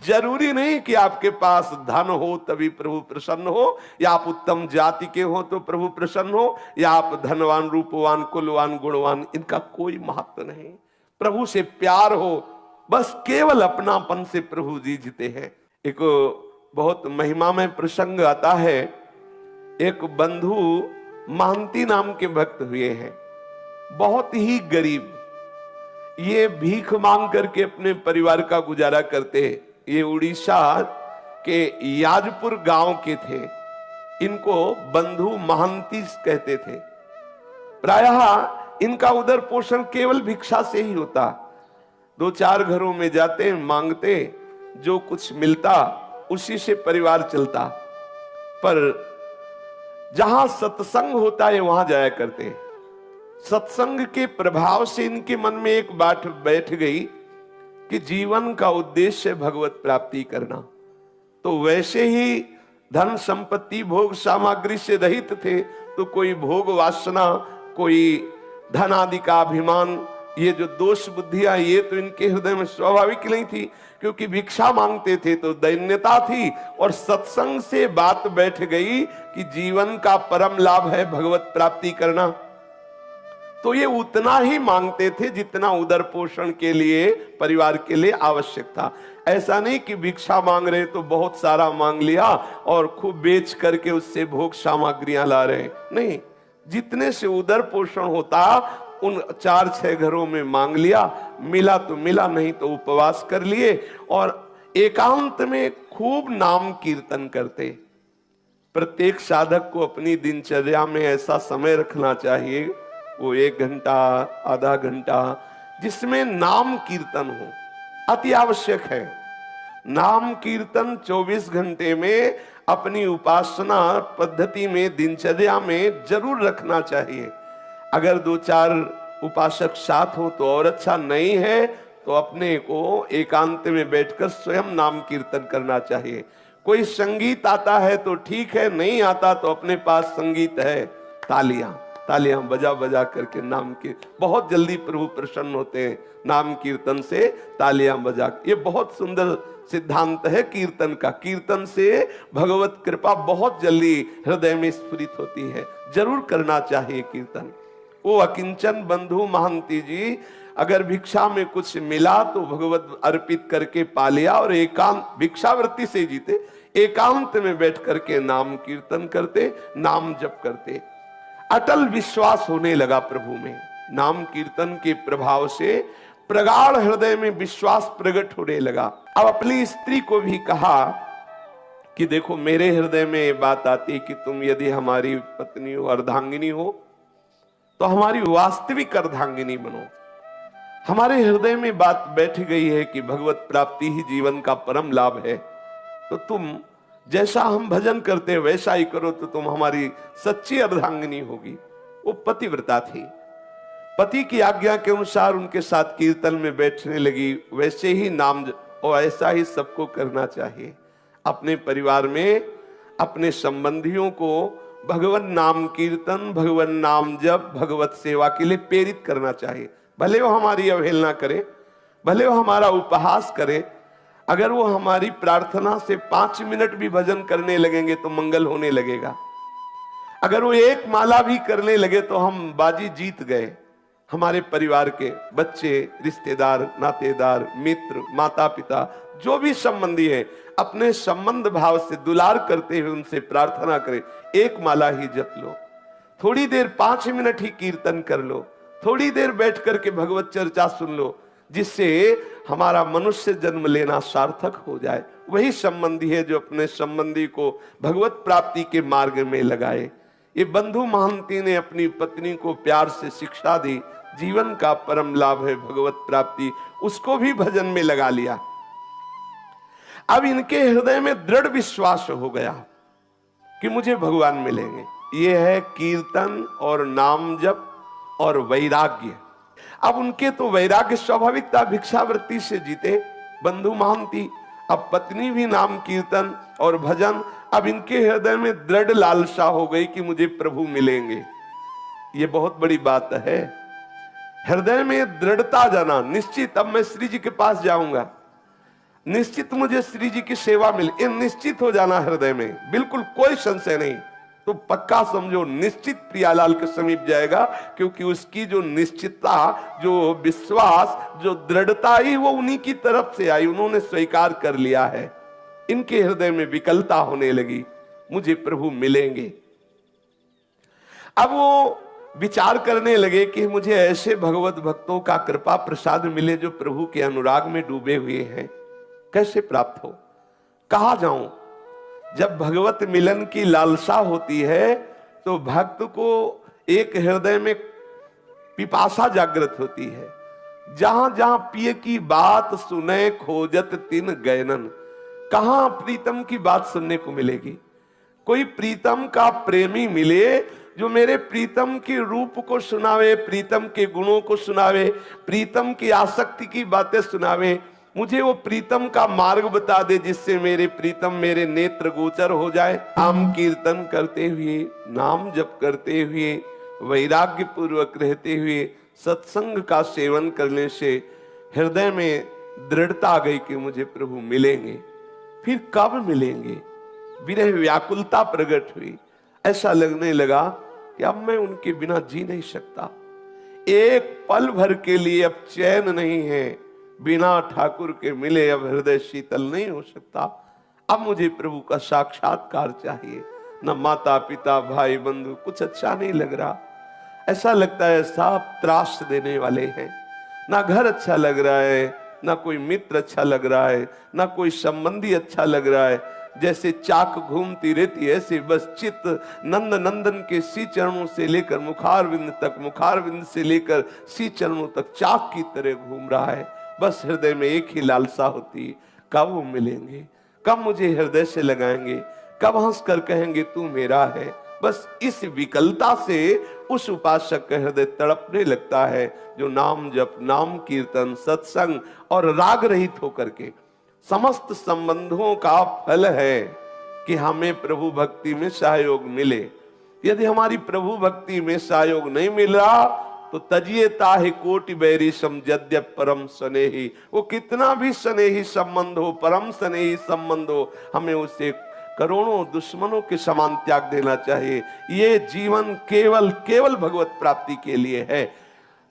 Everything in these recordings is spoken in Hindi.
जरूरी नहीं कि आपके पास धन हो तभी प्रभु प्रसन्न हो, या आप उत्तम जाति के हो तो प्रभु प्रसन्न हो, या आप धनवान, रूपवान, कुलवान, गुणवान, इनका कोई महत्व नहीं। प्रभु से प्यार हो, बस केवल अपनापन से प्रभु जी जीते हैं। एक बहुत महिमा में प्रसंग आता है। एक बंधु महंती नाम के भक्त हुए हैं, बहुत ही गरीब। ये भीख मांग करके अपने परिवार का गुजारा करते। ये उड़ीसा के याजपुर गांव के थे। इनको बंधु महंती कहते थे। प्रायः इनका उदर पोषण केवल भिक्षा से ही होता। दो चार घरों में जाते, मांगते, जो कुछ मिलता उसी से परिवार चलता। पर जहां सत्संग होता है वहां जाया करते। सत्संग के प्रभाव से इनके मन में एक बात बैठ गई कि जीवन का उद्देश्य भगवत प्राप्ति करना। तो वैसे ही धन संपत्ति भोग सामग्री से रहित थे, तो कोई भोग वासना, कोई धन आदि का अभिमान, ये जो दोष बुद्धियां, ये तो इनके हृदय में स्वाभाविक नहीं थी, क्योंकि भिक्षा मांगते थे तो दैन्यता थी। और सत्संग से बात बैठ गई कि जीवन का परम लाभ है भगवत प्राप्ति करना। तो ये उतना ही मांगते थे जितना उदर पोषण के लिए, परिवार के लिए आवश्यक था। ऐसा नहीं कि भिक्षा मांग रहे तो बहुत सारा मांग लिया और खूब बेच करके उससे भोग सामग्रियां ला रहे, नहीं। जितने से उदर पोषण होता उन 4-6 घरों में मांग लिया, मिला तो मिला, नहीं तो उपवास कर लिए और एकांत में खूब नाम कीर्तन करते। प्रत्येक साधक को अपनी दिनचर्या में ऐसा समय रखना चाहिए, वो 1 घंटा, आधा घंटा, जिसमें नाम कीर्तन हो। अति आवश्यक है। नाम कीर्तन 24 घंटे में अपनी उपासना पद्धति में, दिनचर्या में जरूर रखना चाहिए। अगर 2-4 उपासक साथ हो तो और अच्छा, नहीं है तो अपने को एकांत में बैठकर स्वयं नाम कीर्तन करना चाहिए। कोई संगीत आता है तो ठीक है, नहीं आता तो अपने पास संगीत है, तालियां तालियां बजा बजा करके नाम के, बहुत जल्दी प्रभु प्रसन्न होते हैं नाम कीर्तन से, तालियां बजा। ये बहुत सुंदर सिद्धांत है कीर्तन का। कीर्तन से भगवत कृपा बहुत जल्दी हृदय में स्फुरित होती है। जरूर करना चाहिए कीर्तन। वो अकिंचन बंधु महंती जी अगर भिक्षा में कुछ मिला तो भगवत अर्पित करके पा लिया और एकांत, भिक्षावृत्ति से जीते, एकांत में बैठ करके नाम कीर्तन करते, नाम जप करते। अटल विश्वास होने लगा प्रभु में। नाम कीर्तन के प्रभाव से प्रगाढ़ हृदय में विश्वास प्रकट होने लगा। अब अपनी स्त्री को भी कहा कि देखो, मेरे हृदय में ये बात आती कि तुम यदि हमारी पत्नी हो, अर्धांगिनी हो, तो हमारी वास्तविक अर्धांगिनी बनो। हमारे हृदय में बात बैठ गई है कि भगवत प्राप्ति ही जीवन का परम लाभ है, तो तुम जैसा हम भजन करते हैं वैसा ही करो, तो तुम हमारी सच्ची अर्धांगिनी होगी। वो पतिव्रता थी, पति की आज्ञा के अनुसार उनके साथ कीर्तन में बैठने लगी। वैसे ही नाम और ऐसा ही सबको करना चाहिए। अपने परिवार में अपने संबंधियों को भगवान नाम कीर्तन, भगवान नाम जप, भगवत सेवा के लिए प्रेरित करना चाहिए। भले वो हमारी अवहेलना करे, भले वो हमारा उपहास करे, अगर वो हमारी प्रार्थना से 5 मिनट भी भजन करने लगेंगे तो मंगल होने लगेगा। अगर वो 1 माला भी करने लगे तो हम बाजी जीत गए। हमारे परिवार के बच्चे, रिश्तेदार, नातेदार, मित्र, माता पिता, जो भी संबंधी है, अपने संबंध भाव से दुलार करते हुए उनसे प्रार्थना करें, 1 माला ही जप लो, थोड़ी देर 5 मिनट ही कीर्तन कर लो, थोड़ी देर बैठ करके भगवत चर्चा सुन लो, जिससे हमारा मनुष्य जन्म लेना सार्थक हो जाए। वही संबंधी है जो अपने संबंधी को भगवत प्राप्ति के मार्ग में लगाए। ये बंधु महंती ने अपनी पत्नी को प्यार से शिक्षा दी, जीवन का परम लाभ है भगवत प्राप्ति, उसको भी भजन में लगा लिया। अब इनके हृदय में दृढ़ विश्वास हो गया कि मुझे भगवान मिलेंगे। ये है कीर्तन और नाम जप और वैराग्य। अब उनके तो वैराग्य स्वाभाविकता, भिक्षावृत्ति से जीते बंधु महंती। अब पत्नी भी नाम कीर्तन और भजन। अब इनके हृदय में दृढ़ लालसा हो गई कि मुझे प्रभु मिलेंगे। ये बहुत बड़ी बात है, हृदय में दृढ़ता जाना, निश्चित अब मैं श्री जी के पास जाऊंगा। निश्चित मुझे श्री जी की सेवा मिले, ये निश्चित हो जाना हृदय में, बिल्कुल कोई संशय नहीं। तो पक्का समझो निश्चित प्रियालाल के समीप जाएगा, क्योंकि उसकी जो निश्चितता, जो विश्वास, जो दृढ़ता ही वो उन्हीं की तरफ से आई, उन्होंने स्वीकार कर लिया है। इनके हृदय में विकलता होने लगी, मुझे प्रभु मिलेंगे। अब वो विचार करने लगे कि मुझे ऐसे भगवत भक्तों का कृपा प्रसाद मिले जो प्रभु के अनुराग में डूबे हुए हैं, कैसे प्राप्त हो, कहां जाऊं। जब भगवत मिलन की लालसा होती है तो भक्त को एक हृदय में पिपासा जागृत होती है। जहां जहां पिय की बात सुने खोजत तिन गैनन, कहां प्रीतम की बात सुनने को मिलेगी। कोई प्रीतम का प्रेमी मिले जो मेरे प्रीतम के रूप को सुनावे, प्रीतम के गुणों को सुनावे, प्रीतम की आसक्ति की बातें सुनावे, मुझे वो प्रीतम का मार्ग बता दे जिससे मेरे प्रीतम मेरे नेत्र गोचर हो जाए। नाम कीर्तन करते हुए, नाम जप करते हुए, वैराग्य पूर्वक रहते हुए सत्संग का सेवन करने से हृदय में दृढ़ता आ गई कि मुझे प्रभु मिलेंगे। फिर कब मिलेंगे, विरह व्याकुलता प्रकट हुई। ऐसा लगने लगा कि अब मैं उनके बिना जी नहीं सकता, एक पल भर के लिए अब चैन नहीं है, बिना ठाकुर के मिले अब हृदय शीतल नहीं हो सकता। अब मुझे प्रभु का साक्षात्कार चाहिए। न माता पिता भाई बंधु कुछ अच्छा नहीं लग रहा, ऐसा लगता है सब त्रास देने वाले हैं। ना घर अच्छा लग रहा है, ना कोई मित्र अच्छा लग रहा है, ना कोई संबंधी अच्छा लग रहा है। जैसे चाक घूमती रहती है ऐसे बस चित्त नंद नंदन के सी चरणों से लेकर मुखारविंद तक, मुखारविंद से लेकर सी चरणों तक चाक की तरह घूम रहा है। बस हृदय में एक ही लालसा होती है, कब वो मिलेंगे, कब मुझे हृदय से लगाएंगे, कब हंस कर कहेंगे तू मेरा है। बस इस विकलता से उस उपासक का हृदय तड़पने लगता है जो नाम जप, नाम कीर्तन, सत्संग और राग रहित होकर के समस्त संबंधों का फल है कि हमें प्रभु भक्ति में सहयोग मिले। यदि हमारी प्रभु भक्ति में सहयोग नहीं मिल रहा तो तजिए ताहि कोटि बैरी सम यद्यप परम स्नेही, वो कितना भी स्नेही संबंध हो, परम स्नेही संबंध हो, हमें उसे करोड़ों दुश्मनों के समान त्याग देना चाहिए। ये जीवन केवल केवल भगवत प्राप्ति के लिए है।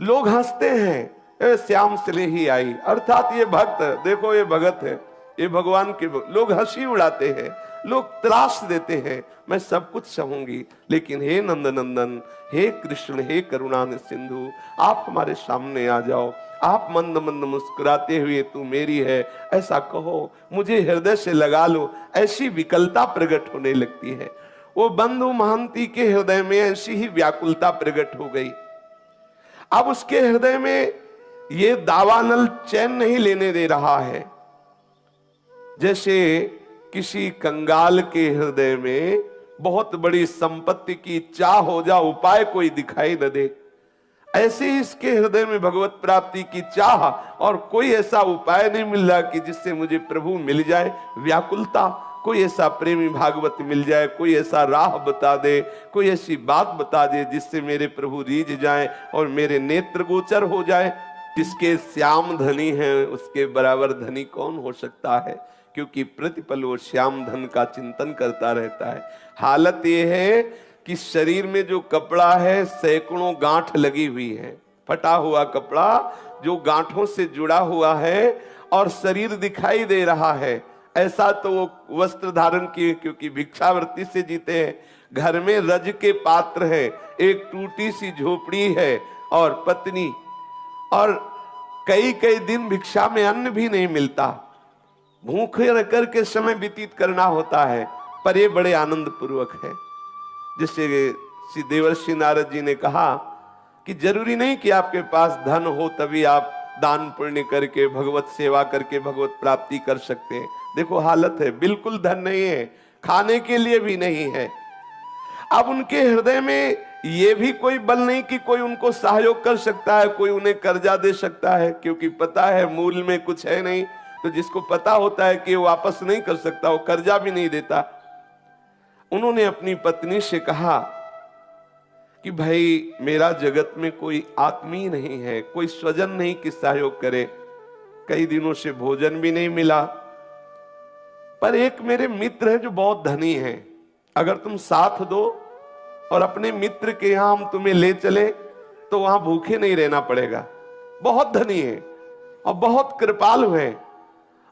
लोग हंसते हैं, श्याम स्नेही आई, अर्थात ये भक्त, देखो ये भगत है, ये भगवान के लोग हंसी उड़ाते हैं, लोग त्रास देते हैं। मैं सब कुछ सहूंगी, लेकिन हे नंद नंदन, हे कृष्ण, हे करुणा सिंधु, आप हमारे सामने आ जाओ, आप मंद मंद मुस्कुराते हुए तू मेरी है ऐसा कहो, मुझे हृदय से लगा लो। ऐसी विकलता प्रकट होने लगती है। वो बंधु महंती के हृदय में ऐसी ही व्याकुलता प्रकट हो गई। अब उसके हृदय में ये दावानल चैन नहीं लेने दे रहा है। जैसे किसी कंगाल के हृदय में बहुत बड़ी संपत्ति की चाह हो जा, उपाय कोई दिखाई न दे, ऐसे ही इसके हृदय में भगवत प्राप्ति की चाह और कोई ऐसा उपाय नहीं मिल रहा कि जिससे मुझे प्रभु मिल जाए। व्याकुलता, कोई ऐसा प्रेमी भागवत मिल जाए, कोई ऐसा राह बता दे, कोई ऐसी बात बता दे जिससे मेरे प्रभु रीझ जाए और मेरे नेत्र गोचर हो जाए। जिसके श्याम धनी है उसके बराबर धनी कौन हो सकता है, क्योंकि प्रतिपल वो श्याम धन का चिंतन करता रहता है। हालत ये है कि शरीर में जो कपड़ा है सैकड़ों गांठ लगी हुई है, फटा हुआ कपड़ा जो गांठों से जुड़ा हुआ है और शरीर दिखाई दे रहा है। ऐसा तो वो वस्त्र धारण किए, क्योंकि भिक्षावृत्ति से जीते हैं। घर में रज के पात्र है, एक टूटी सी झोपड़ी है और पत्नी, और कई कई दिन भिक्षा में अन्न भी नहीं मिलता, भूखे रह कर समय व्यतीत करना होता है, पर ये बड़े आनंद पूर्वक है। जिससे श्री देवर्षि नारद जी ने कहा कि जरूरी नहीं कि आपके पास धन हो तभी आप दान पुण्य करके भगवत सेवा करके भगवत प्राप्ति कर सकते हैं। देखो हालत है, बिल्कुल धन नहीं है, खाने के लिए भी नहीं है। अब उनके हृदय में ये भी कोई बल नहीं कि कोई उनको सहयोग कर सकता है, कोई उन्हें कर्जा दे सकता है, क्योंकि पता है मूल में कुछ है नहीं। तो जिसको पता होता है कि वो वापस नहीं कर सकता, वो कर्जा भी नहीं देता। उन्होंने अपनी पत्नी से कहा कि भाई मेरा जगत में कोई आत्मीय नहीं है, कोई स्वजन नहीं कि सहयोग करे, कई दिनों से भोजन भी नहीं मिला, पर एक मेरे मित्र है जो बहुत धनी है, अगर तुम साथ दो और अपने मित्र के यहां हम तुम्हें ले चले तो वहां भूखे नहीं रहना पड़ेगा। बहुत धनी है और बहुत कृपालु है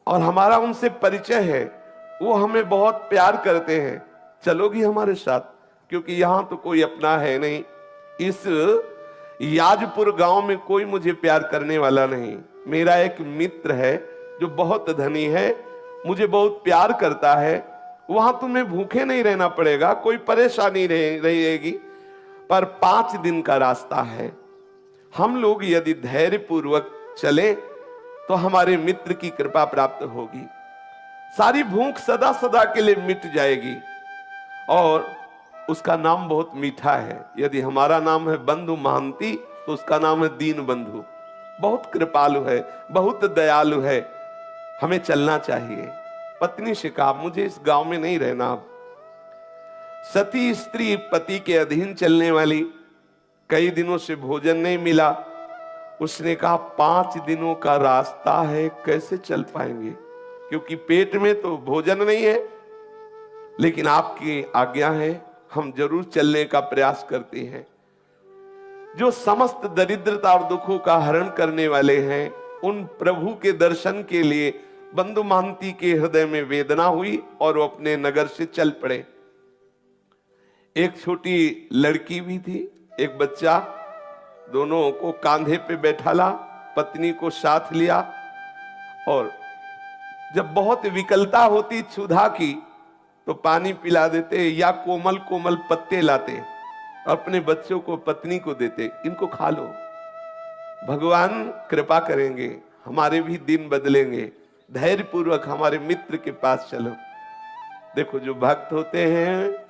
और हमारा उनसे परिचय है, वो हमें बहुत प्यार करते हैं, चलोगी हमारे साथ? क्योंकि यहां तो कोई अपना है नहीं, इस याजपुर गांव में कोई मुझे प्यार करने वाला नहीं। मेरा एक मित्र है जो बहुत धनी है, मुझे बहुत प्यार करता है, वहां तुम्हें भूखे नहीं रहना पड़ेगा, कोई परेशानी रहेगी, पर 5 दिन का रास्ता है। हम लोग यदि धैर्य पूर्वक चले तो हमारे मित्र की कृपा प्राप्त होगी, सारी भूख सदा सदा के लिए मिट जाएगी और उसका नाम बहुत मीठा है। यदि हमारा नाम है बंधु महांती तो उसका नाम है दीन बंधु। बहुत कृपालु है, बहुत दयालु है, हमें चलना चाहिए। पत्नी से कहा मुझे इस गांव में नहीं रहना। अब सती स्त्री पति के अधीन चलने वाली, कई दिनों से भोजन नहीं मिला। उसने कहा 5 दिनों का रास्ता है, कैसे चल पाएंगे, क्योंकि पेट में तो भोजन नहीं है, लेकिन आपकी आज्ञा है, हम जरूर चलने का प्रयास करते हैं। जो समस्त दरिद्रता और दुखों का हरण करने वाले हैं, उन प्रभु के दर्शन के लिए बंधु महांती के हृदय में वेदना हुई और वो अपने नगर से चल पड़े। एक छोटी लड़की भी थी, एक बच्चा, दोनों को कांधे पे बैठा ला, पत्नी को साथ लिया और जब बहुत विकलता होती क्षुधा की तो पानी पिला देते या कोमल कोमल पत्ते लाते, अपने बच्चों को पत्नी को देते, इनको खा लो, भगवान कृपा करेंगे, हमारे भी दिन बदलेंगे, धैर्य पूर्वक हमारे मित्र के पास चलो। देखो जो भक्त होते हैं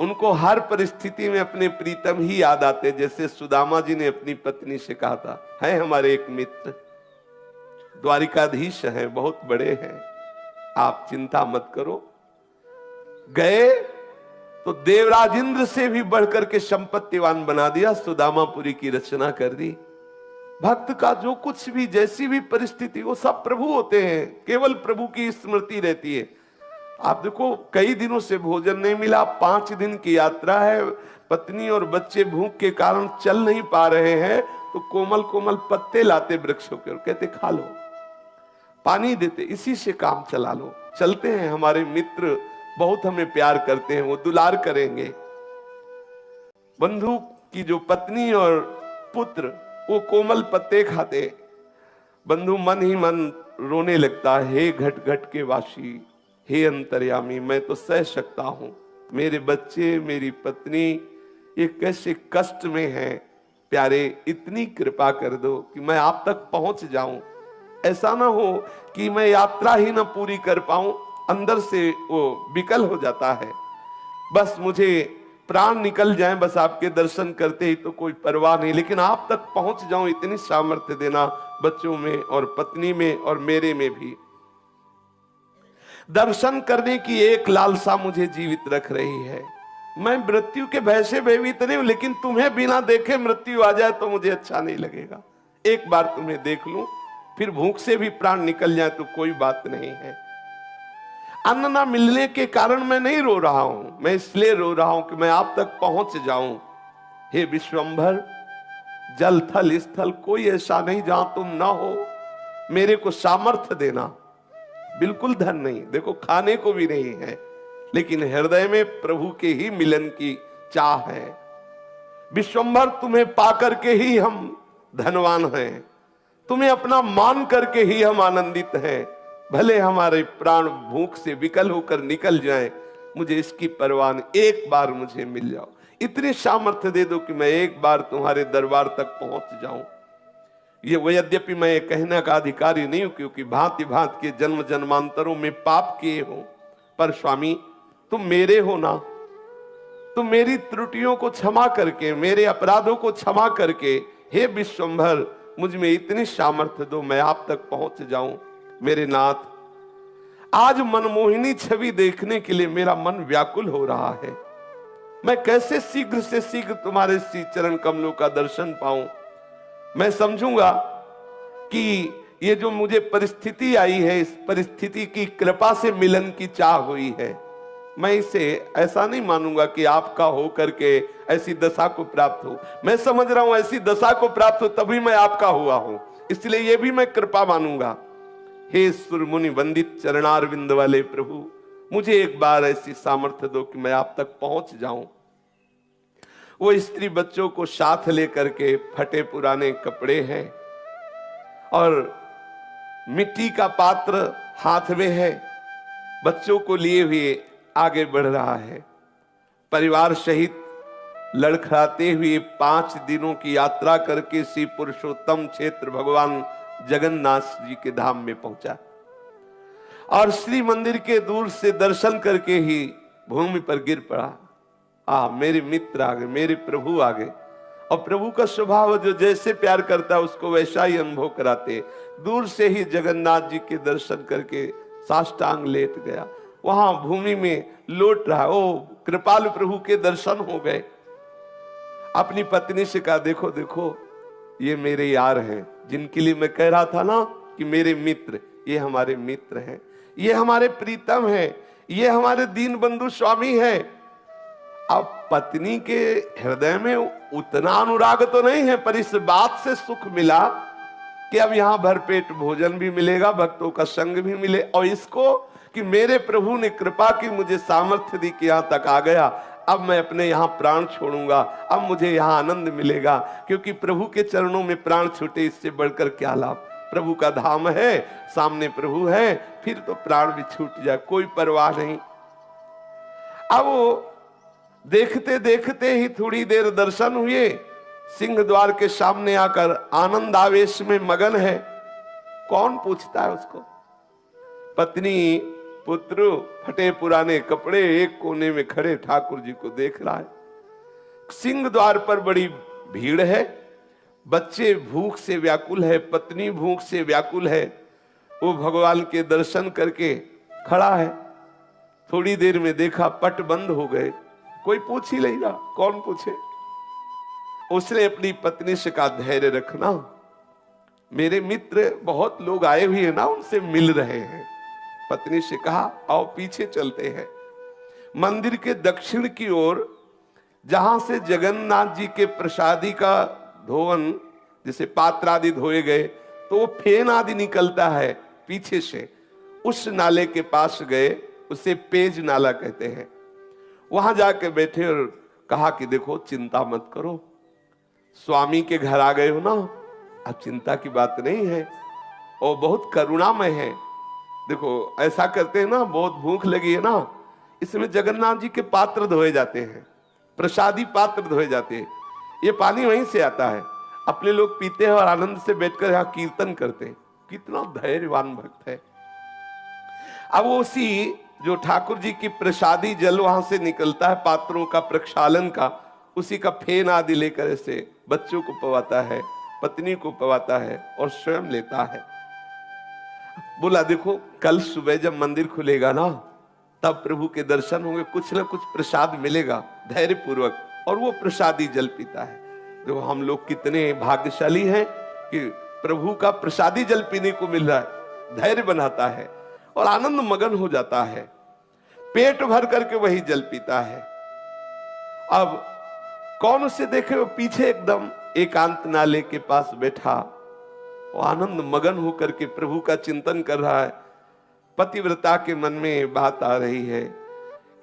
उनको हर परिस्थिति में अपने प्रीतम ही याद आते, जैसे सुदामा जी ने अपनी पत्नी से कहा था, है हमारे एक मित्र द्वारिकाधीश हैं, बहुत बड़े हैं, आप चिंता मत करो। गए तो देवराज इंद्र से भी बढ़कर के संपत्तिवान बना दिया, सुदामापुरी की रचना कर दी। भक्त का जो कुछ भी, जैसी भी परिस्थिति, वो सब प्रभु होते हैं, केवल प्रभु की स्मृति रहती है। आप देखो कई दिनों से भोजन नहीं मिला, 5 दिन की यात्रा है, पत्नी और बच्चे भूख के कारण चल नहीं पा रहे हैं, तो कोमल कोमल पत्ते लाते वृक्षों के और कहते खा लो, पानी देते, इसी से काम चला लो। चलते हैं, हमारे मित्र बहुत हमें प्यार करते हैं, वो दुलार करेंगे। बंधु की जो पत्नी और पुत्र वो कोमल पत्ते खाते, बंधु मन ही मन रोने लगता, हे घट घट के वासी, हे अंतर्यामी, मैं तो सह सकता हूं, मेरे बच्चे मेरी पत्नी ये कैसे कष्ट में हैं, प्यारे इतनी कृपा कर दो कि मैं आप तक पहुंच जाऊं। ऐसा ना हो कि मैं यात्रा ही ना पूरी कर पाऊं, अंदर से वो विकल हो जाता है, बस मुझे प्राण निकल जाएं, बस आपके दर्शन करते ही तो कोई परवाह नहीं, लेकिन आप तक पहुंच जाऊं, इतनी सामर्थ्य देना बच्चों में और पत्नी में और मेरे में भी। दर्शन करने की एक लालसा मुझे जीवित रख रही है। मैं मृत्यु के भय से भयभीत नहीं हूं, लेकिन तुम्हें बिना देखे मृत्यु आ जाए तो मुझे अच्छा नहीं लगेगा। एक बार तुम्हें देख लूं, फिर भूख से भी प्राण निकल जाए तो कोई बात नहीं है। अन्न ना मिलने के कारण मैं नहीं रो रहा हूं, मैं इसलिए रो रहा हूं कि मैं आप तक पहुंच जाऊं। हे विश्वंभर, जल थल स्थल कोई ऐसा नहीं जहां तुम ना हो, मेरे को सामर्थ्य देना। बिल्कुल धन नहीं, देखो खाने को भी नहीं है, लेकिन हृदय में प्रभु के ही मिलन की चाह है। विश्वंभर, तुम्हें पाकर के ही हम धनवान हैं, तुम्हें अपना मान करके ही हम आनंदित हैं। भले हमारे प्राण भूख से विकल होकर निकल जाएं, मुझे इसकी परवाह नहीं, एक बार मुझे मिल जाओ, इतनी सामर्थ्य दे दो कि मैं एक बार तुम्हारे दरबार तक पहुंच जाऊं। ये वो यद्यपि मैं कहने का अधिकारी नहीं हूं, क्योंकि भांति भांति के जन्म जन्मांतरों में पाप किए हो, पर स्वामी तुम मेरे हो ना, तुम मेरी त्रुटियों को क्षमा करके, मेरे अपराधों को क्षमा करके, हे विश्वंभर मुझ में इतनी सामर्थ्य दो मैं आप तक पहुंच जाऊं। मेरे नाथ, आज मनमोहिनी छवि देखने के लिए मेरा मन व्याकुल हो रहा है। मैं कैसे शीघ्र से शीघ्र तुम्हारे श्री चरण कमलों का दर्शन पाऊं। मैं समझूंगा कि ये जो मुझे परिस्थिति आई है, इस परिस्थिति की कृपा से मिलन की चाह हुई है। मैं इसे ऐसा नहीं मानूंगा कि आपका हो करके ऐसी दशा को प्राप्त हो। मैं समझ रहा हूं ऐसी दशा को प्राप्त हो तभी मैं आपका हुआ हूं, इसलिए ये भी मैं कृपा मानूंगा। हे सुर मुनि वंदित चरणारविंद वाले प्रभु, मुझे एक बार ऐसी सामर्थ्य दो कि मैं आप तक पहुंच जाऊं। वो स्त्री बच्चों को साथ लेकर के, फटे पुराने कपड़े हैं और मिट्टी का पात्र हाथ में है, बच्चों को लिए हुए आगे बढ़ रहा है। परिवार सहित लड़खड़ाते हुए 5 दिनों की यात्रा करके श्री पुरुषोत्तम क्षेत्र भगवान जगन्नाथ जी के धाम में पहुंचा और श्री मंदिर के दूर से दर्शन करके ही भूमि पर गिर पड़ा। मेरे मित्र आ गए, मेरे प्रभु आ गए। और प्रभु का स्वभाव जो जैसे प्यार करता है उसको वैसा ही अनुभव कराते। दूर से ही जगन्नाथ जी के दर्शन करके साष्टांग लेट गया, वहां भूमि में लौट रहा। ओ कृपालु प्रभु के दर्शन हो गए। अपनी पत्नी से कहा, देखो देखो ये मेरे यार हैं, जिनके लिए मैं कह रहा था ना कि मेरे मित्र, ये हमारे मित्र हैं, ये हमारे प्रीतम हैं, ये हमारे दीन बंधु स्वामी हैं। अब पत्नी के हृदय में उतना अनुराग तो नहीं है, पर इस बात से सुख मिला कि अब यहां भरपेट भोजन भी मिलेगा, भक्तों का संग भी मिले, और इसको कि मेरे प्रभु ने कृपा की, मुझे सामर्थ्य दी कि यहां तक आ गया। अब मैं अपने यहां प्राण छोड़ूंगा, अब मुझे यहां आनंद मिलेगा, क्योंकि प्रभु के चरणों में प्राण छूटे इससे बढ़कर क्या लाभ। प्रभु का धाम है, सामने प्रभु है, फिर तो प्राण भी छूट जाए कोई परवाह नहीं। अब वो देखते देखते ही थोड़ी देर दर्शन हुए, सिंह द्वार के सामने आकर आनंद आवेश में मगन है। कौन पूछता है उसको? पत्नी पुत्र फटे पुराने कपड़े एक कोने में खड़े ठाकुर जी को देख रहा है। सिंह द्वार पर बड़ी भीड़ है, बच्चे भूख से व्याकुल है, पत्नी भूख से व्याकुल है। वो भगवान के दर्शन करके खड़ा है। थोड़ी देर में देखा पट बंद हो गए, कोई पूछ ही नहीं रहा, कौन पूछे। उसने अपनी पत्नी से कहा, धैर्य रखना, मेरे मित्र बहुत लोग आए हुए हैं ना, उनसे मिल रहे हैं। पत्नी से कहा, आओ पीछे चलते हैं। मंदिर के दक्षिण की ओर, जहां से जगन्नाथ जी के प्रसादी का धोवन, जैसे पात्र आदि धोए गए, तो वो फेन आदि निकलता है पीछे से, उस नाले के पास गए, उसे पेज नाला कहते हैं। वहां जाके बैठे और कहा कि देखो चिंता मत करो, स्वामी के घर आ गए हो ना, अब चिंता की बात नहीं है, और बहुत करुणामय है। देखो ऐसा करते हैं ना, बहुत भूख लगी है ना, इसमें जगन्नाथ जी के पात्र धोए जाते हैं, प्रसादी पात्र धोए जाते हैं, ये पानी वहीं से आता है, अपने लोग पीते हैं और आनंद से बैठकर यहाँ कीर्तन करते हैं। कितना धैर्यवान भक्त है। अब उसी जो ठाकुर जी की प्रसादी जल वहां से निकलता है, पात्रों का प्रक्षालन का, उसी का फेन आदि लेकर ऐसे बच्चों को पवाता है, पत्नी को पवाता है और स्वयं लेता है। बोला देखो कल सुबह जब मंदिर खुलेगा ना, तब प्रभु के दर्शन होंगे, कुछ ना कुछ प्रसाद मिलेगा, धैर्य पूर्वक। और वो प्रसादी जल पीता है। देखो हम लोग कितने भाग्यशाली हैं कि प्रभु का प्रसादी जल पीने को मिल रहा है। धैर्य बनाता है और आनंद मगन हो जाता है, पेट भर करके वही जल पीता है। अब कौन उसे देखे, वो पीछे एकदम एकांत नाले के पास बैठा, वो आनंद मगन होकर के प्रभु का चिंतन कर रहा है। पतिव्रता के मन में बात आ रही है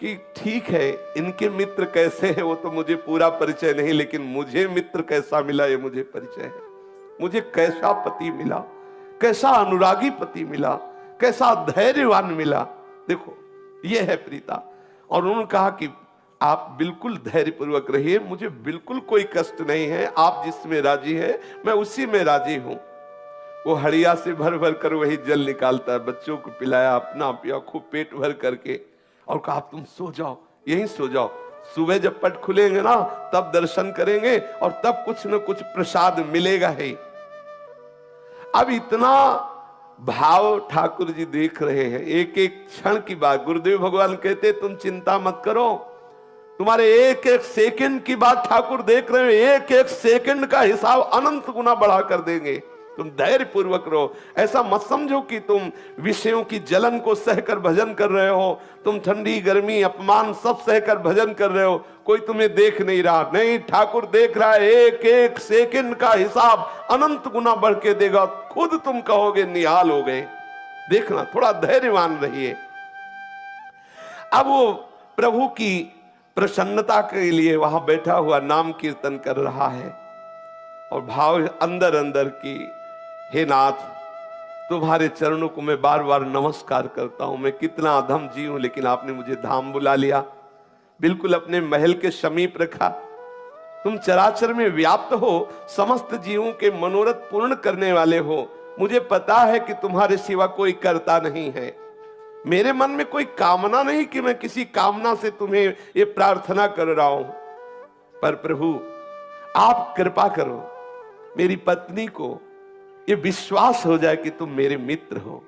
कि ठीक है, इनके मित्र कैसे हैं वो तो मुझे पूरा परिचय नहीं, लेकिन मुझे मित्र कैसा मिला ये मुझे परिचय है। मुझे कैसा पति मिला, कैसा अनुरागी पति मिला, कैसा धैर्यवान मिला। देखो ये है प्रीता। और उन्होंने कहा कि आप बिल्कुल धैर्यपूर्वक रहिए, मुझे बिल्कुल कोई कष्ट नहीं है, आप जिसमें राजी है मैं उसी में राजी हूं। वो हड़िया से भर भर कर वही जल निकालता है, बच्चों को पिलाया, अपना पिया खूब पेट भर करके, और कहा तुम सो जाओ, यहीं सो जाओ, सुबह जब पट खुलेंगे ना तब दर्शन करेंगे और तब कुछ न कुछ प्रसाद मिलेगा ही। अब इतना भाव ठाकुर जी देख रहे हैं, एक एक क्षण की बात। गुरुदेव भगवान कहते तुम चिंता मत करो, तुम्हारे एक एक सेकंड की बात ठाकुर देख रहे हैं, एक एक सेकंड का हिसाब अनंत गुना बढ़ा कर देंगे। तुम धैर्य पूर्वक रहो। ऐसा मत समझो कि तुम विषयों की जलन को सहकर भजन कर रहे हो, तुम ठंडी गर्मी अपमान सब सहकर भजन कर रहे हो, कोई तुम्हें देख नहीं रहा। नहीं, ठाकुर देख रहा है। एक एक सेकंड का हिसाब अनंत गुना बढ़ के देगा। खुद तुम कहोगे निहाल हो गए। देखना, थोड़ा धैर्यवान रहिए। अब वो प्रभु की प्रसन्नता के लिए वहां बैठा हुआ नाम कीर्तन कर रहा है और भाव अंदर अंदर की, हे नाथ, तुम्हारे चरणों को मैं बार बार नमस्कार करता हूं। मैं कितना अधम जीव हूं, लेकिन आपने मुझे धाम बुला लिया, बिल्कुल अपने महल के समीप रखा। तुम चराचर में व्याप्त हो, समस्त जीवों के मनोरथ पूर्ण करने वाले हो। मुझे पता है कि तुम्हारे सिवा कोई करता नहीं है। मेरे मन में कोई कामना नहीं कि मैं किसी कामना से तुम्हें ये प्रार्थना कर रहा हूं, पर प्रभु आप कृपा करो, मेरी पत्नी को ये विश्वास हो जाए कि तुम मेरे मित्र हो,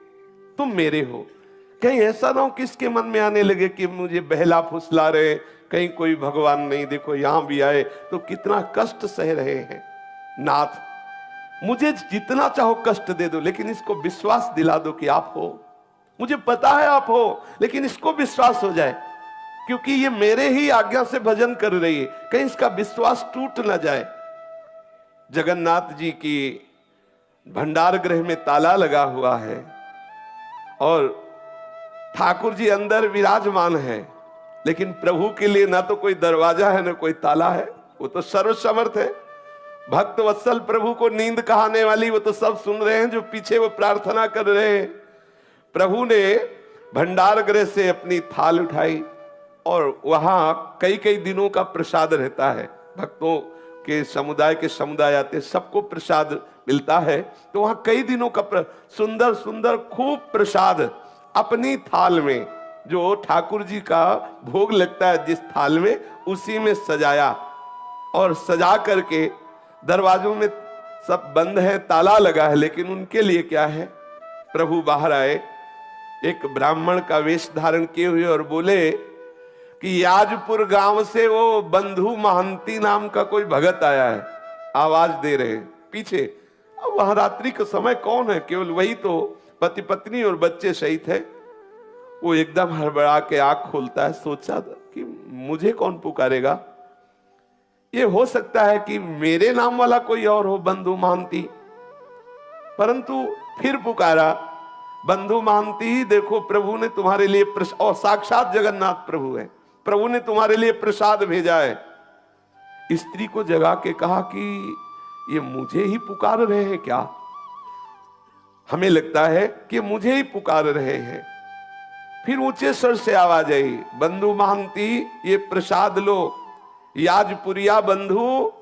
तुम मेरे हो। कहीं ऐसा ना हो कि इसके मन में आने लगे कि मुझे बहला फुसला रहे, कहीं कोई भगवान नहीं, देखो यहां भी आए तो कितना कष्ट सह रहे हैं। नाथ, मुझे जितना चाहो कष्ट दे दो, लेकिन इसको विश्वास दिला दो कि आप हो। मुझे पता है आप हो, लेकिन इसको विश्वास हो जाए, क्योंकि ये मेरे ही आज्ञा से भजन कर रही है, कहीं इसका विश्वास टूट ना जाए। जगन्नाथ जी की भंडार गृह में ताला लगा हुआ है और ठाकुर जी अंदर विराजमान है, लेकिन प्रभु के लिए ना तो कोई दरवाजा है ना कोई ताला है। वो तो सर्वसमर्थ है। भक्त वत्सल प्रभु को नींद कहाने वाली वो तो सब सुन रहे हैं, जो पीछे वो प्रार्थना कर रहे हैं। प्रभु ने भंडार गृह से अपनी थाल उठाई और वहां कई कई दिनों का प्रसाद रहता है। भक्तों के समुदाय आते, सबको प्रसाद मिलता है, तो वहां कई दिनों का सुंदर सुंदर खूब प्रसाद अपनी थाल में, जो ठाकुर जी का भोग लगता है जिस थाल में, उसी में सजाया और सजा करके दरवाजों में सब बंद है, ताला लगा है, लेकिन उनके लिए क्या है, प्रभु बाहर आए एक ब्राह्मण का वेश धारण किए हुए और बोले कि याजपुर गांव से वो बंधु महंती नाम का कोई भगत आया है। आवाज दे रहे हैं पीछे। अब वहां रात्रि का समय कौन है, केवल वही तो पति पत्नी और बच्चे सहित है। वो एकदम हड़बड़ा के आंख खोलता है, सोचा कि मुझे कौन पुकारेगा, ये हो सकता है कि मेरे नाम वाला कोई और हो, बंधु महंती। परंतु फिर पुकारा, बंधु महंती, देखो प्रभु ने तुम्हारे लिए और साक्षात जगन्नाथ प्रभु है, प्रभु ने तुम्हारे लिए प्रसाद भेजा है। स्त्री को जगा के कहा कि ये मुझे ही पुकार रहे हैं क्या? हमें लगता है कि मुझे ही पुकार रहे हैं। फिर ऊंचे स्वर से आवाज आई, बंधु महंती ये प्रसाद लो। याजपुरिया बंधु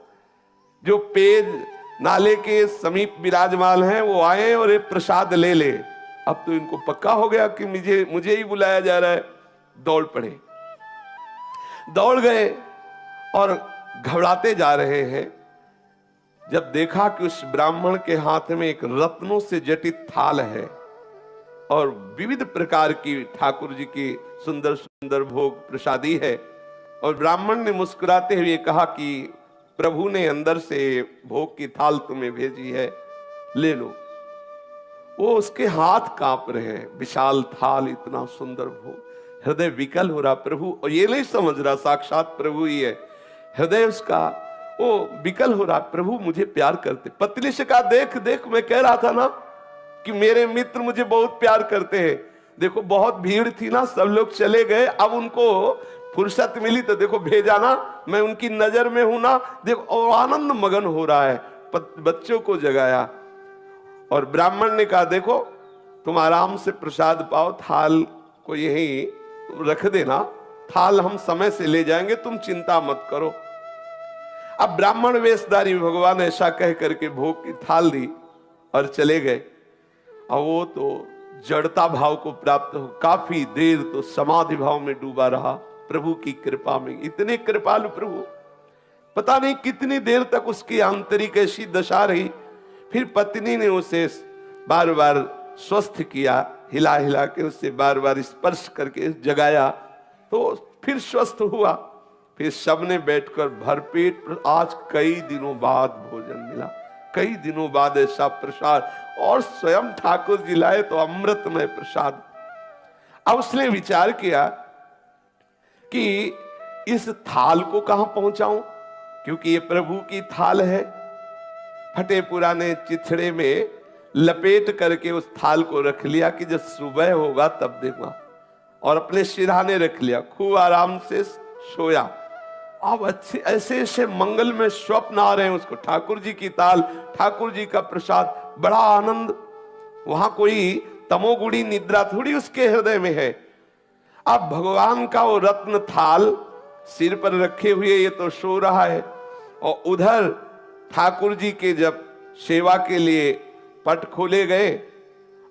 जो पेज नाले के समीप विराजमान हैं, वो आए और ये प्रसाद ले ले। अब तो इनको पक्का हो गया कि मुझे ही बुलाया जा रहा है। दौड़ पड़े, दौड़ गए और घबराते जा रहे हैं। जब देखा कि उस ब्राह्मण के हाथ में एक रत्नों से जटित थाल है और विविध प्रकार की ठाकुर जी की सुंदर सुंदर भोग प्रसादी है, और ब्राह्मण ने मुस्कुराते हुए कहा कि प्रभु ने अंदर से भोग की थाल तुम्हें भेजी है, ले लो। वो उसके हाथ कांप रहे हैं, विशाल थाल, इतना सुंदर भोग, हृदय विकल हो रहा। प्रभु और ये नहीं समझ रहा साक्षात प्रभु ही है, हृदय उसका वो विकल हो रहा। प्रभु मुझे प्यार करते। पत्नी से कहा, देख देख, मैं कह रहा था ना कि मेरे मित्र मुझे बहुत प्यार करते हैं। देखो बहुत भीड़ थी ना, सब लोग चले गए, अब उनको फुर्सत मिली तो देखो भेजा ना, मैं उनकी नजर में हूं ना, देखो। और आनंद मगन हो रहा है, बच्चों को जगाया और ब्राह्मण ने कहा, देखो तुम आराम से प्रसाद पाओ, थाल को यहीं रख देना, थाल हम समय से ले जाएंगे, तुम चिंता मत करो। अब ब्राह्मण वेशधारी भगवान ऐसा कह करके भोग की थाल दी और चले गए। और वो तो जड़ता भाव को प्राप्त हो, काफी देर तो समाधि भाव में डूबा रहा प्रभु की कृपा में। इतने कृपालु प्रभु, पता नहीं कितनी देर तक उसकी आंतरिक ऐसी दशा रही। फिर पत्नी ने उसे बार बार स्वस्थ किया, हिला हिला के उससे बार बार स्पर्श करके जगाया, तो फिर स्वस्थ हुआ। फिर सबने बैठकर भरपेट, आज कई दिनों बाद भोजन मिला। कई दिनों बाद ऐसा प्रसाद, और स्वयं ठाकुर जी लाए तो अमृतमय प्रसाद। अब उसने विचार किया कि इस थाल को कहां पहुंचाऊं, क्योंकि ये प्रभु की थाल है। फटे पुराने चिथड़े में लपेट करके उस थाल को रख लिया कि जब सुबह होगा तब दूंगा, और अपने सिरहाने रख लिया, खूब आराम से सोया। अब अच्छे ऐसे ऐसे मंगल में स्वप्न आ रहे हैं उसको, ठाकुर जी की ताल, ठाकुर जी का प्रसाद, बड़ा आनंद। वहां कोई तमोगुणी निद्रा थोड़ी उसके हृदय में है। अब भगवान का वो रत्न थाल सिर पर रखे हुए ये तो सो रहा है, और उधर ठाकुर जी के जब सेवा के लिए पट खोले गए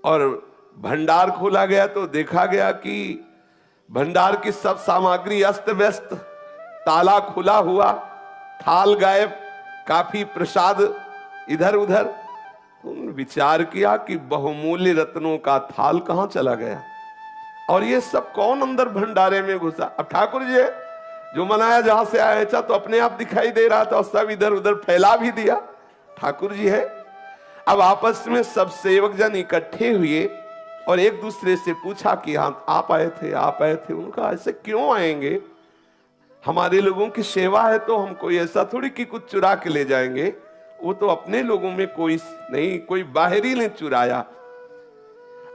और भंडार खोला गया तो देखा गया कि भंडार की सब सामग्री अस्त व्यस्त, ताला खुला हुआ, थाल गायब, काफी प्रसाद इधर उधर। उन्होंने विचार किया कि बहुमूल्य रत्नों का थाल कहां चला गया, और ये सब कौन अंदर भंडारे में घुसा। अब ठाकुर जी जो मनाया जहां से आया था तो अपने आप दिखाई दे रहा था, और सब इधर उधर फैला भी दिया, ठाकुर जी है। अब आपस में सब सेवक जन इकट्ठे हुए और एक दूसरे से पूछा कि हाँ आप आए थे, आप आए थे। उनका ऐसे क्यों आएंगे, हमारे लोगों की सेवा है तो हम कोई ऐसा थोड़ी कि कुछ चुरा के ले जाएंगे, वो तो अपने लोगों में कोई नहीं, कोई बाहरी ने चुराया।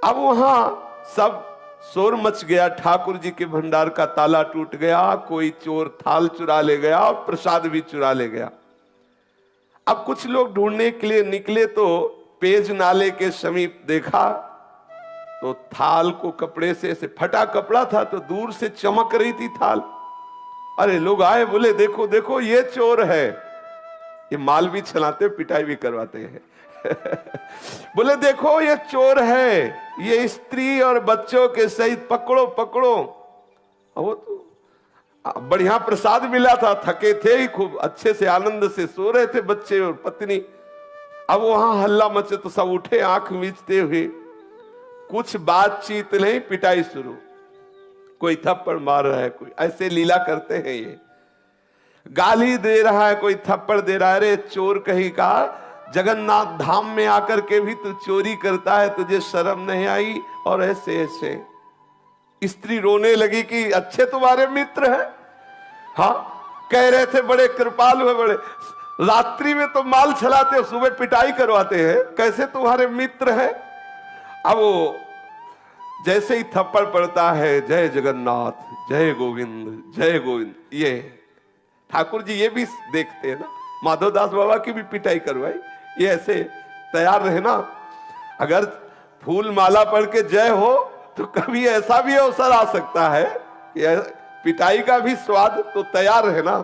अब वहां सब शोर मच गया, ठाकुर जी के भंडार का ताला टूट गया, कोई चोर थाल चुरा ले गया और प्रसाद भी चुरा ले गया। अब कुछ लोग ढूंढने के लिए निकले तो पेज नाले के समीप देखा तो थाल को कपड़े से ऐसे, फटा कपड़ा था तो दूर से चमक रही थी थाल। अरे लोग आए, बोले देखो देखो ये चोर है, ये माल भी छलाते पिटाई भी करवाते हैं। बोले देखो ये चोर है, ये स्त्री और बच्चों के सहित पकड़ो पकड़ो। वो तो बढ़िया प्रसाद मिला था, थके थे ही, खूब अच्छे से आनंद से सो रहे थे बच्चे और पत्नी। अब वहां हल्ला मचे तो सब उठे आंख मीचते हुए, कुछ बातचीत नहीं, पिटाई शुरू। कोई थप्पड़ मार रहा है, कोई ऐसे लीला करते हैं, ये गाली दे रहा है, कोई थप्पड़ दे रहा है। अरे चोर कहीं का, जगन्नाथ धाम में आकर के भी तू चोरी करता है, तुझे शर्म नहीं आई। और ऐसे ऐसे स्त्री रोने लगी कि अच्छे तुम्हारे मित्र हैं, हाँ कह रहे थे बड़े कृपालु है, बड़े रात्रि में तो माल छलाते हो, सुबह पिटाई करवाते हैं, कैसे तुम्हारे मित्र हैं। अब वो जैसे ही थप्पड़ पड़ता है, जय जगन्नाथ, जय गोविंद, जय गोविंद, ये ठाकुर जी ये भी देखते हैं ना, माधवदास बाबा की भी पिटाई करवाई, ये ऐसे तैयार रहे ना। अगर फूल माला पढ़ के जय हो तो कभी ऐसा भी अवसर आ सकता है कि पिटाई का भी स्वाद, तो तैयार रहे ना।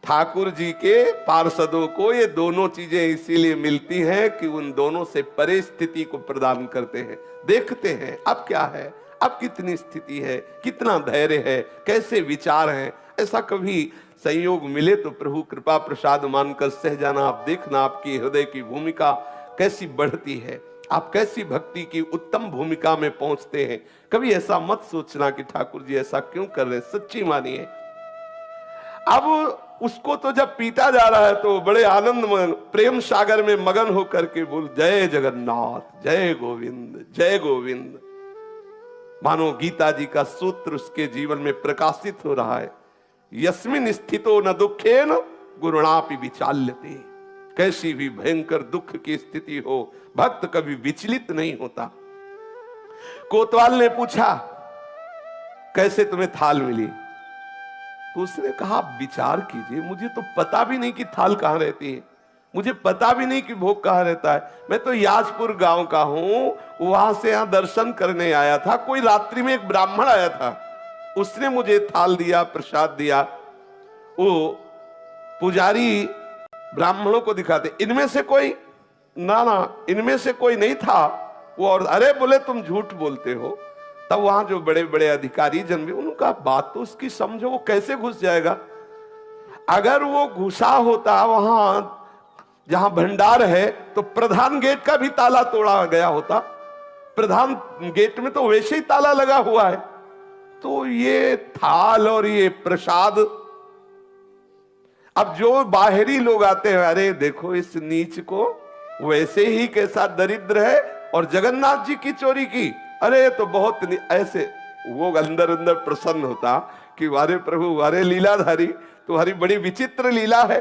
ठाकुर जी के पार्षदों को ये दोनों चीजें इसीलिए मिलती हैं कि उन दोनों से परे स्थिति को प्रदान करते हैं, देखते हैं अब क्या है, अब कितनी स्थिति है, कितना धैर्य है, कैसे विचार हैं। ऐसा कभी संयोग मिले तो प्रभु कृपा प्रसाद मानकर सह जाना। आप देखना आपकी हृदय की भूमिका कैसी बढ़ती है, आप कैसी भक्ति की उत्तम भूमिका में पहुंचते हैं। कभी ऐसा मत सोचना कि ठाकुर जी ऐसा क्यों कर रहे हैं, सच्ची मानिए। अब उसको तो जब पीटा जा रहा है तो बड़े आनंद में प्रेम सागर में मगन होकर के बोल, जय जगन्नाथ, जय गोविंद, जय गोविंद। मानो गीता जी का सूत्र उसके जीवन में प्रकाशित हो रहा है, यस्मिन स्थितो न दुखेन गुरुणापि विचाल्यते। कैसी भी भयंकर दुख की स्थिति हो, भक्त कभी विचलित नहीं होता। कोतवाल ने पूछा कैसे तुम्हें थाल मिली, तो उसने कहा विचार कीजिए, मुझे तो पता भी नहीं कि थाल कहां रहती है, मुझे पता भी नहीं कि भोग कहां रहता है। मैं तो याजपुर गांव का हूं, वहां से यहां दर्शन करने आया था। कोई रात्रि में एक ब्राह्मण आया था, उसने मुझे थाल दिया, प्रसाद दिया। वो पुजारी ब्राह्मणों को दिखाते, इनमें से कोई ना, इनमें से कोई नहीं था वो। और अरे बोले तुम झूठ बोलते हो। तब वहां जो बड़े बड़े अधिकारी जन भी, उनका बात तो उसकी समझो, वो कैसे घुस जाएगा। अगर वो घुसा होता वहां जहां भंडार है तो प्रधान गेट का भी ताला तोड़ा गया होता। प्रधान गेट में तो वैसे ही ताला लगा हुआ है। तो ये थाल और ये प्रसाद, अब जो बाहरी लोग आते हैं, अरे देखो इस नीच को, वैसे ही कैसा दरिद्र है, और जगन्नाथ जी की चोरी की, अरे तो बहुत ऐसे वो अंदर अंदर प्रसन्न होता कि वारे प्रभु, वारे लीलाधारी, तुम्हारी बड़ी विचित्र लीला है।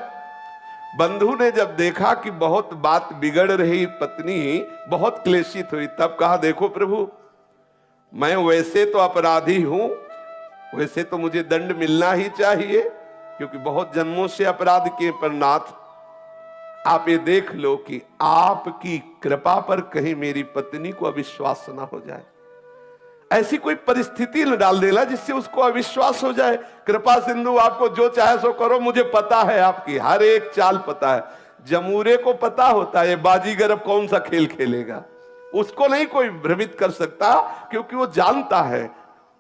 बंधु ने जब देखा कि बहुत बात बिगड़ रही, पत्नी बहुत क्लेशित हुई, तब कहा देखो प्रभु, मैं वैसे तो अपराधी हूं, वैसे तो मुझे दंड मिलना ही चाहिए, क्योंकि बहुत जन्मों से अपराध किए, पर नाथ आप ये देख लो कि आपकी कृपा पर कहीं मेरी पत्नी को अविश्वास ना हो जाए, ऐसी कोई परिस्थिति न डाल देना जिससे उसको अविश्वास हो जाए। कृपा सिंधु, आपको जो चाहे सो करो, मुझे पता है आपकी हर एक चाल पता है। जमूरे को पता होता है बाजीगर अब कौन सा खेल खेलेगा, उसको नहीं कोई भ्रमित कर सकता, क्योंकि वो जानता है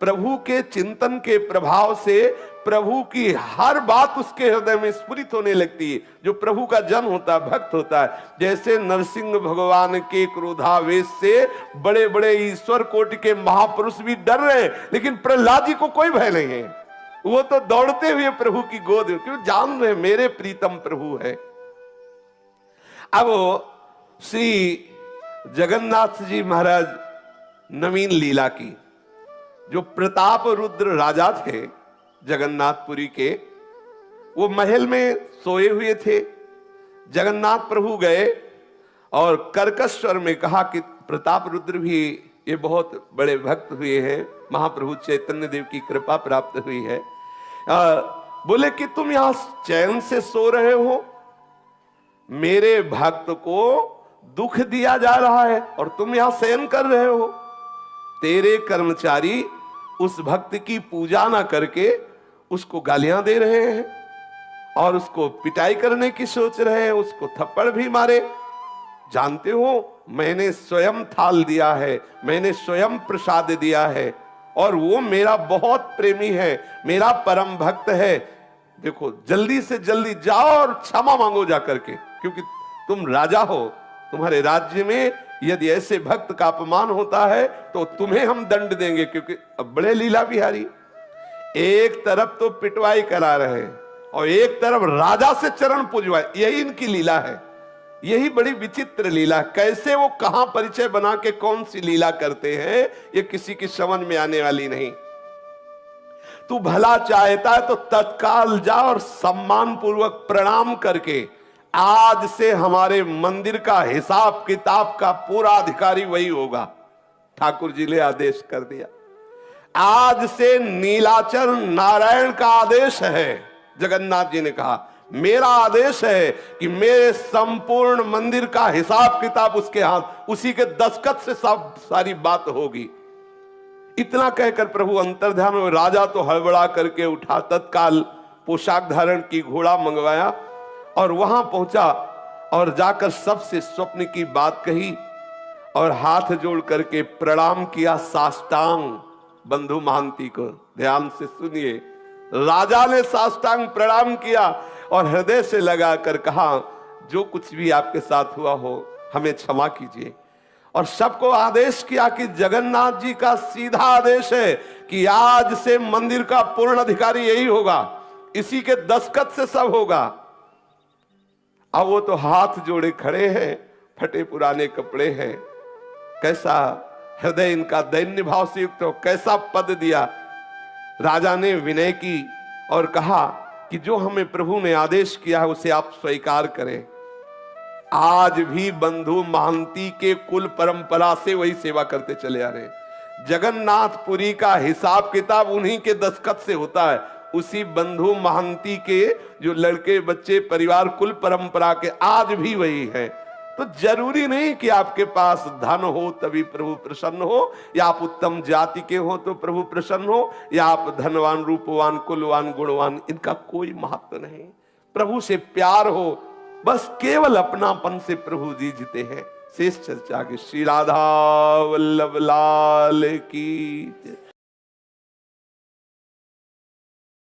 प्रभु के चिंतन के प्रभाव से प्रभु की हर बात उसके हृदय में स्फुरित होने लगती है। जो प्रभु का जन होता है, भक्त होता है, जैसे नरसिंह भगवान के क्रोधावेश से बड़े बड़े ईश्वर कोटि के महापुरुष भी डर रहे हैं, लेकिन प्रहलाद जी को कोई भय नहीं है, वो तो दौड़ते हुए प्रभु की गोद में, क्यों जान रहे मेरे प्रीतम प्रभु है। अब श्री जगन्नाथ जी महाराज नवीन लीला की, जो प्रताप रुद्र राजा थे जगन्नाथपुरी के, वो महल में सोए हुए थे। जगन्नाथ प्रभु गए और कर्कश स्वर में कहा कि प्रताप रुद्र भी ये बहुत बड़े भक्त हुए हैं, महाप्रभु चैतन्य देव की कृपा प्राप्त हुई है। बोले कि तुम यहां चैन से सो रहे हो, मेरे भक्त को दुख दिया जा रहा है और तुम यहां शयन कर रहे हो। तेरे कर्मचारी उस भक्त की पूजा ना करके उसको गालियां दे रहे हैं और उसको पिटाई करने की सोच रहे हैं, उसको थप्पड़ भी मारे। जानते हो मैंने स्वयं थाल दिया है, मैंने स्वयं प्रसाद दिया है, और वो मेरा बहुत प्रेमी है, मेरा परम भक्त है। देखो जल्दी से जल्दी जाओ और क्षमा मांगो जाकर के, क्योंकि तुम राजा हो, तुम्हारे राज्य में यदि ऐसे भक्त का अपमान होता है तो तुम्हें हम दंड देंगे। क्योंकि अब बड़े लीला बिहारी, एक तरफ तो पिटवाई करा रहे और एक तरफ राजा से चरण पूजवाए, यही इनकी लीला है। यही बड़ी विचित्र लीला, कैसे वो कहां परिचय बना के कौन सी लीला करते हैं, ये किसी की समझ में आने वाली नहीं। तू भला चाहता है तो तत्काल जा और सम्मान पूर्वक प्रणाम करके, आज से हमारे मंदिर का हिसाब किताब का पूरा अधिकारी वही होगा। ठाकुर जी ने आदेश कर दिया, आज से नीलाचल नारायण का आदेश है। जगन्नाथ जी ने कहा मेरा आदेश है कि मेरे संपूर्ण मंदिर का हिसाब किताब उसके हाथ, उसी के दस्तखत से सब सारी बात होगी। इतना कहकर प्रभु अंतर्ध्यान में, राजा तो हड़बड़ा करके उठा, तत्काल पोशाक धारण की, घोड़ा मंगवाया और वहां पहुंचा और जाकर सबसे स्वप्न की बात कही और हाथ जोड़ करके प्रणाम किया साष्टांग बंधु महांती को। ध्यान से सुनिए, राजा ने साष्टांग प्रणाम किया और हृदय से लगाकर कहा जो कुछ भी आपके साथ हुआ हो हमें क्षमा कीजिए। और सबको आदेश किया कि जगन्नाथ जी का सीधा आदेश है कि आज से मंदिर का पूर्ण अधिकारी यही होगा, इसी के दस्तखत से सब होगा। अब वो तो हाथ जोड़े खड़े हैं, फटे पुराने कपड़े हैं, कैसा हृदय इनका दैन्य भाव से युक्त हो, कैसा पद दिया। राजा ने विनय की और कहा कि जो हमें प्रभु ने आदेश किया है उसे आप स्वीकार करें। आज भी बंधु महांती के कुल परंपरा से वही सेवा करते चले आ रहे। जगन्नाथपुरी का हिसाब किताब उन्हीं के दस्तखत से होता है, उसी बंधु महांती के जो लड़के बच्चे परिवार कुल परंपरा के आज भी वही है। तो जरूरी नहीं कि आपके पास धन हो तभी प्रभु प्रसन्न हो, या आप उत्तम जाति के हो तो प्रभु प्रसन्न हो, या आप धनवान रूपवान कुलवान गुणवान, इनका कोई महत्व नहीं। प्रभु से प्यार हो, बस केवल अपनापन से प्रभु जी जीते हैं। शेष चर्चा के श्री राधा वल्लभ लाल की।